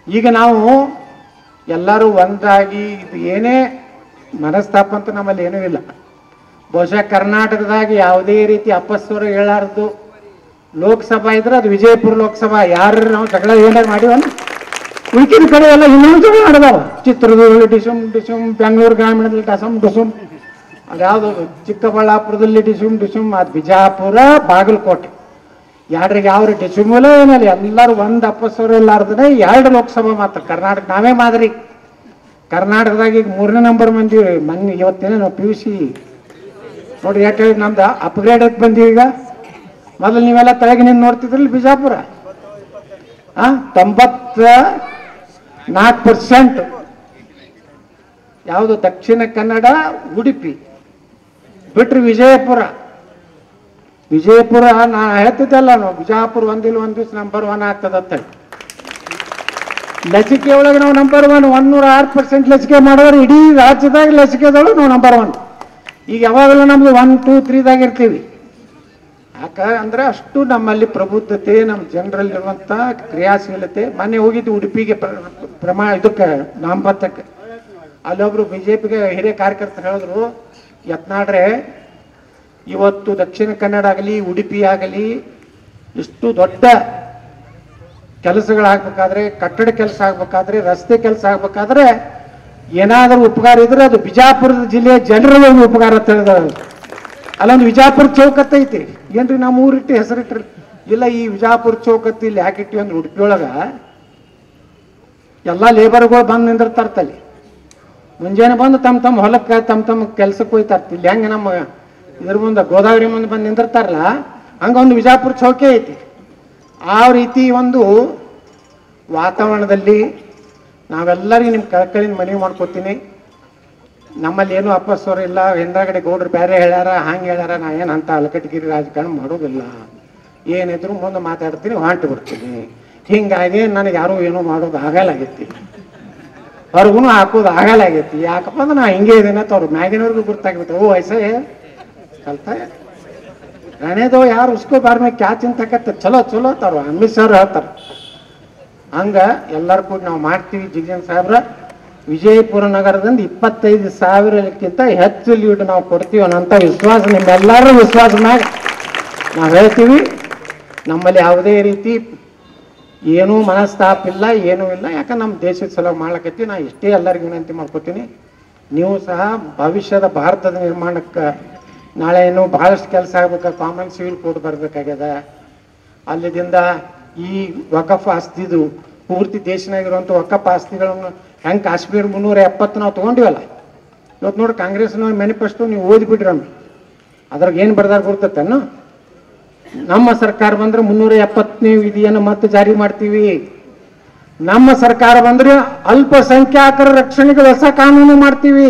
ಈಗ ನಾವು ಎಲ್ಲರೂ ಒಂದಾಗಿ ಇದು ಏನೇ ಮನಸ್ತಾಪ ಅಂತ ನಮ್ಮಲ್ಲಿ ಏನೂ ಇಲ್ಲ. ಬಹುಶಃ ಕರ್ನಾಟಕದಾಗ ಯಾವುದೇ ರೀತಿ ಅಪಸ್ವರ ಹೇಳಾರ್ದು ಲೋಕಸಭಾ ಇದ್ರೆ ಅದು ವಿಜಯಪುರ ಲೋಕಸಭಾ. ಯಾರು ನಾವು ಜಗಳ ಏನಾರು ಮಾಡಿವಲ್ಲ, ಉಳ್ಕಿನ ಕಡೆ ಎಲ್ಲ ಇನ್ನೊಂದು ಜಗಳ ನಡೆದಾವ. ಚಿತ್ರದುರ್ಗದಲ್ಲಿ ಡಿಸುಮ್ ಡಿಸುಮ್, ಬೆಂಗಳೂರು ಗ್ರಾಮೀಣದಲ್ಲಿ ಡಸಮ್ ಡಿಸುಮ್, ಅದ್ಯಾವುದು ಚಿಕ್ಕಬಳ್ಳಾಪುರದಲ್ಲಿ ಡಿಸುಮ್ ಡಿಸುಮ್, ಅದು ಬಿಜಾಪುರ ಬಾಗಲಕೋಟೆ ಯಾರಿಗೆ ಯಾವ ಡಿಸುಮಲ್ಲ ಏನಲ್ಲಿ ಎಲ್ಲರೂ ಒಂದು ಅಪಸ್ವರ ಇಲ್ಲಾರ್ದೇ 2 ಲೋಕಸಭಾ ಮಾತ್ರ. ಕರ್ನಾಟಕ ನಾವೇ ಮಾದರಿ. ಕರ್ನಾಟಕದಾಗ ಈಗ 3ನೇ ನಂಬರ್ ಬಂದೀವಿ. ಮೊನ್ನೆ ಇವತ್ತೇನೆ ನಾವು PUC ನೋಡಿ ಯಾಕೆ ಹೇಳಿ ನಮ್ದು ಅಪ್ಗ್ರೇಡ್ ಅಂತ ಬಂದೀವಿ. ಈಗ ಮೊದಲು ನೀವೆಲ್ಲ ತೆಳಗಿನಿಂದ ನೋಡ್ತಿದ್ರಲ್ಲ ಬಿಜಾಪುರ 94%. ಯಾವುದು ದಕ್ಷಿಣ ಕನ್ನಡ, ಉಡುಪಿ ಬಿಟ್ರೆ ವಿಜಯಪುರ ನಾ ಹೇಳ್ತಿದ್ದಲ್ಲ ನಾವು ಬಿಜಾಪುರ ಒಂದಿಲ್ಲ ಒಂದು ದಿವಸ ನಂಬರ್ 1 ಆಗ್ತದಂತ. ಲಸಿಕೆ ಒಳಗೆ ನಾವು ನಂಬರ್ 1 106% ಲಸಿಕೆ ಮಾಡಿದ್ರೆ ಇಡೀ ರಾಜ್ಯದಾಗ ಲಸಿಕೆದೊಳಗೆ ನಾವು ನಂಬರ್ 1. ಈಗ ಯಾವಾಗಲೂ ನಮ್ದು 1, 2, 3ದಾಗ ಇರ್ತೀವಿ. ಯಾಕಂದ್ರೆ ಅಷ್ಟು ನಮ್ಮಲ್ಲಿ ಪ್ರಬುದ್ಧತೆ, ನಮ್ಮ ಜನರಲ್ಲಿರುವಂಥ ಕ್ರಿಯಾಶೀಲತೆ. ಮೊನ್ನೆ ಹೋಗಿದ್ದು ಉಡುಪಿಗೆ ಇದಕ್ಕೆ ನಾಮಪತ್ರಕ್ಕೆ. ಅಲ್ಲೊಬ್ರು BJPಗೆ ಹಿರಿಯ ಕಾರ್ಯಕರ್ತರು ಹೇಳಿದ್ರು, ಯತ್ನಾಡ್ರೆ ಇವತ್ತು ದಕ್ಷಿಣ ಕನ್ನಡ ಆಗಲಿ ಉಡುಪಿ ಆಗಲಿ ಇಷ್ಟು ದೊಡ್ಡ ಕೆಲಸಗಳಾಗಬೇಕಾದ್ರೆ, ಕಟ್ಟಡ ಕೆಲಸ ಆಗಬೇಕಾದ್ರೆ, ರಸ್ತೆ ಕೆಲಸ ಆಗಬೇಕಾದ್ರೆ ಏನಾದರೂ ಉಪಕಾರ ಇದ್ರೆ ಅದು ಬಿಜಾಪುರದ ಜಿಲ್ಲೆಯ ಜನರಿಗೆ ಒಂದು ಉಪಕಾರ ಅಂತ ಹೇಳಿದ್ರು. ಅಲ್ಲೊಂದು ವಿಜಾಪುರ ಚೌಕತ್ತು ಐತಿ. ಏನ್ರಿ ನಮ್ಮ ಊರಿಟ್ಟು ಹೆಸರಿಟ್ರಿ? ಇಲ್ಲ, ಈ ವಿಜಾಪುರ ಚೌಕತ್ತು ಇಲ್ಲಿ ಯಾಕಿಟ್ಟಿವಿ ಅಂದ್ರೆ ಉಡುಪಿ ಒಳಗೆ ಎಲ್ಲ ಲೇಬರ್ಗಳು ಬಂದು ನಿಂದಿರ್ತಾರ್ತಲ್ಲಿ. ಮುಂಜಾನೆ ಬಂದು ತಮ್ಮ ಹೊಲಕ್ಕೆ ತಮ್ಮ ಕೆಲ್ಸಕ್ಕೆ ಹೋಯ್ತಾರ್ತಿ. ಇಲ್ಲಿ ಹೆಂಗೆ ನಮ್ಮ ಇದ್ರ ಮುಂದೆ ಗೋದಾವರಿ ಮುಂದೆ ಬಂದು ನಿಂದಿರ್ತಾರಲ್ಲ, ಹಂಗೊಂದು ವಿಜಾಪುರ ಚೌಕೆ ಐತಿ. ಆ ರೀತಿ ಒಂದು ವಾತಾವರಣದಲ್ಲಿ ನಾವೆಲ್ಲರಿಗೂ ನಿಮ್ಮ ಕಳಕಳಿನ ಮನವಿ ಮಾಡ್ಕೊತೀನಿ. ನಮ್ಮಲ್ಲಿ ಏನೂ ಅಪಸ್ವರ ಇಲ್ಲ. ಹಿಂದಾಗಡೆ ಗೌಡ್ರು ಬೇರೆ ಹೇಳ್ಯಾರ, ಹಂಗೆ ಹೇಳ್ಯಾರ, ನಾ ಏನು ಅಂತ ಅಲಕಟಗಿರಿ ರಾಜಕಾರಣ ಮಾಡೋದಿಲ್ಲ. ಏನಿದ್ರು ಮುಂದೆ ಮಾತಾಡ್ತೀನಿ, ಹೊಂಟು ಬಿಡ್ತೀನಿ. ಹಿಂಗಾಗಿ ನನಗೆ ಯಾರೂ ಏನೂ ಮಾಡೋದು ಆಗಲಾಗೈತಿ, ಹೊರಗೂ ಹಾಕೋದು ಆಗಲಾಗೈತಿ. ಯಾಕಪ್ಪ ಅಂದ್ರೆ ನಾ ಹಿಂಗೆ ಇದ್ದೀನಿ ಅಂತ ಅವ್ರು ಮ್ಯಾಗಿನವ್ರಿಗೂ ಗುರ್ತಾಗ್ಬಿಟ್ಟು, ಓ ವಯಸ್ಸೇ ಕಲ್ತ ರಣೇದೋ ಯಾರು ಉಸ್ಕೋ ಬಾರ್ ಮೇಲೆ ಕ್ಯಾ ಚಿಂತಕತ್ತ ಚಲೋ ಅಂತಾರ ಅಮಿತ್ ಶಾ ಹೇಳ್ತಾರೆ. ಹಂಗ ಎಲ್ಲರೂ ಕೂಡ ನಾವು ಮಾಡ್ತೀವಿ. ಜಿಗನ್ ಸಾಹೇಬ್ರ ವಿಜಯಪುರ ನಗರದಿಂದ 25,000ಕ್ಕಿಂತ ಹೆಚ್ಚು ಲೀಡ್ ನಾವು ಕೊಡ್ತೀವಿ ಅನ್ನೋಂಥ ವಿಶ್ವಾಸ ನಿಮ್ಮೆಲ್ಲರ ವಿಶ್ವಾಸ ಮ್ಯಾಗ ನಾವು ಹೇಳ್ತೀವಿ. ನಮ್ಮಲ್ಲಿ ಯಾವುದೇ ರೀತಿ ಏನೂ ಮನಸ್ತಾಪ ಇಲ್ಲ, ಏನೂ ಇಲ್ಲ. ಯಾಕಂದ್ರೆ ನಮ್ಮ ದೇಶದ ಸಲುವಾಗಿ ಮಾಡ್ಲಕತ್ತೀವಿ. ನಾ ಇಷ್ಟೇ ಎಲ್ಲರಿಗೂ ವಿನಂತಿ ಮಾಡ್ಕೊತೀನಿ, ನೀವು ಸಹ ಭವಿಷ್ಯದ ಭಾರತದ ನಿರ್ಮಾಣಕ್ಕೆ ನಾಳೆ ಏನು ಭಾಳಷ್ಟು ಕೆಲಸ ಆಗ್ಬೇಕು. ಕಾಮನ್ ಸಿವಿಲ್ ಕೋಡ್ ಬರಬೇಕಾಗ್ಯದ. ಅಲ್ಲಿದಿಂದ ಈ ವಕಫ್ ಆಸ್ತಿದು ಪೂರ್ತಿ ದೇಶನಾಗಿರುವಂಥ ವಕಫ್ ಆಸ್ತಿಗಳನ್ನು ಹೆಂಗೆ ಕಾಶ್ಮೀರ 370 ನಾವು ತೊಗೊಂಡಿವಲ್ಲ. ಇವತ್ತು ನೋಡಿ ಕಾಂಗ್ರೆಸ್ನವ್ರ ಮ್ಯಾನಿಫೆಸ್ಟೋ ನೀವು ಓದಿಬಿಡ್ರಿ. ಅದ್ರಾಗ ಏನು ಬರ್ದಾರ ಗೊತ್ತೇನು? ನಮ್ಮ ಸರ್ಕಾರ ಬಂದ್ರೆ 370ನೇ ವಿಧಿಯನ್ನು ಮತ್ತೆ ಜಾರಿ ಮಾಡ್ತೀವಿ. ನಮ್ಮ ಸರ್ಕಾರ ಬಂದ್ರೆ ಅಲ್ಪಸಂಖ್ಯಾತರ ರಕ್ಷಣೆಗೆ ಹೊಸ ಕಾನೂನು ಮಾಡ್ತೀವಿ.